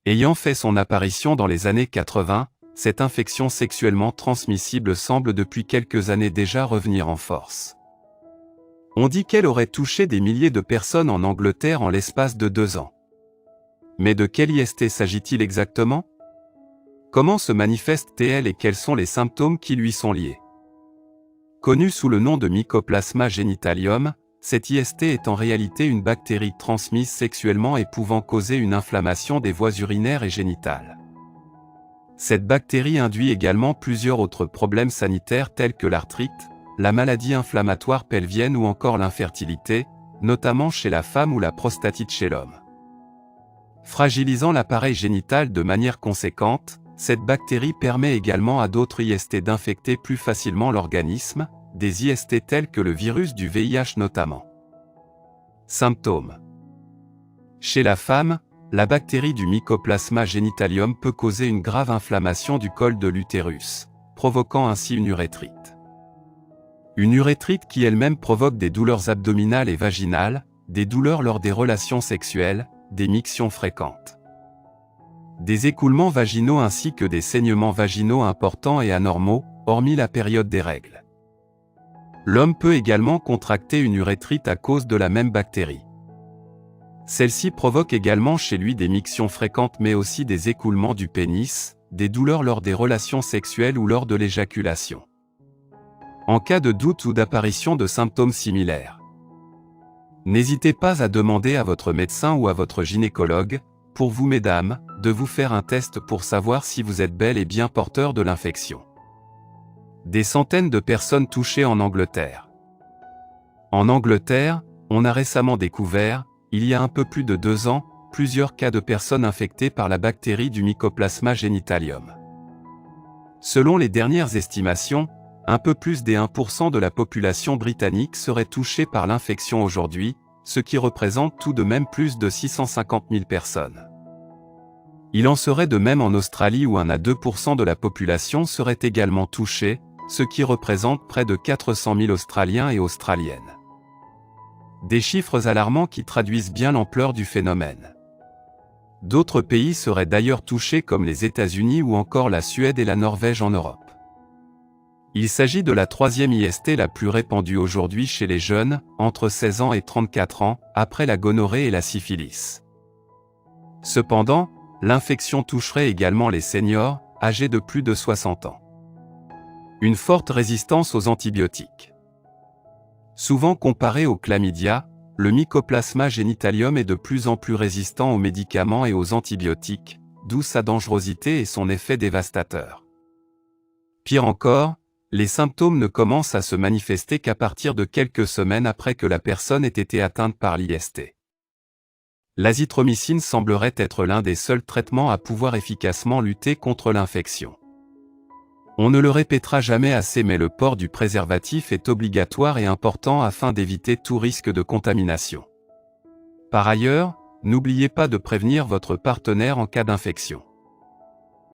Ayant fait son apparition dans les années 80, cette infection sexuellement transmissible semble depuis quelques années déjà revenir en force. On dit qu'elle aurait touché des milliers de personnes en Angleterre en l'espace de 2 ans. Mais de quel IST s'agit-il exactement? Comment se manifeste-t-elle et quels sont les symptômes qui lui sont liés? Connue sous le nom de Mycoplasma genitalium, cette IST est en réalité une bactérie transmise sexuellement et pouvant causer une inflammation des voies urinaires et génitales. Cette bactérie induit également plusieurs autres problèmes sanitaires tels que l'arthrite, la maladie inflammatoire pelvienne ou encore l'infertilité, notamment chez la femme ou la prostatite chez l'homme. Fragilisant l'appareil génital de manière conséquente, cette bactérie permet également à d'autres IST d'infecter plus facilement l'organisme, des IST tels que le virus du VIH notamment. Symptômes. Chez la femme, la bactérie du Mycoplasma genitalium peut causer une grave inflammation du col de l'utérus, provoquant ainsi une urétrite. Une urétrite qui elle-même provoque des douleurs abdominales et vaginales, des douleurs lors des relations sexuelles, des mictions fréquentes. Des écoulements vaginaux ainsi que des saignements vaginaux importants et anormaux, hormis la période des règles. L'homme peut également contracter une urétrite à cause de la même bactérie. Celle-ci provoque également chez lui des mictions fréquentes mais aussi des écoulements du pénis, des douleurs lors des relations sexuelles ou lors de l'éjaculation. En cas de doute ou d'apparition de symptômes similaires, n'hésitez pas à demander à votre médecin ou à votre gynécologue, pour vous mesdames, de vous faire un test pour savoir si vous êtes bel et bien porteur de l'infection. Des centaines de personnes touchées en Angleterre. En Angleterre, on a récemment découvert, il y a un peu plus de 2 ans, plusieurs cas de personnes infectées par la bactérie du Mycoplasma genitalium. Selon les dernières estimations, un peu plus des 1% de la population britannique serait touchée par l'infection aujourd'hui, ce qui représente tout de même plus de 650 000 personnes. Il en serait de même en Australie où 1 à 2% de la population serait également touchée, ce qui représente près de 400 000 Australiens et Australiennes. Des chiffres alarmants qui traduisent bien l'ampleur du phénomène. D'autres pays seraient d'ailleurs touchés comme les États-Unis ou encore la Suède et la Norvège en Europe. Il s'agit de la 3e IST la plus répandue aujourd'hui chez les jeunes, entre 16 ans et 34 ans, après la gonorrhée et la syphilis. Cependant, l'infection toucherait également les seniors, âgés de plus de 60 ans. Une forte résistance aux antibiotiques. Souvent comparé au chlamydia, le Mycoplasma genitalium est de plus en plus résistant aux médicaments et aux antibiotiques, d'où sa dangerosité et son effet dévastateur. Pire encore, les symptômes ne commencent à se manifester qu'à partir de quelques semaines après que la personne ait été atteinte par l'IST. L'azithromycine semblerait être l'un des seuls traitements à pouvoir efficacement lutter contre l'infection. On ne le répétera jamais assez mais le port du préservatif est obligatoire et important afin d'éviter tout risque de contamination. Par ailleurs, n'oubliez pas de prévenir votre partenaire en cas d'infection.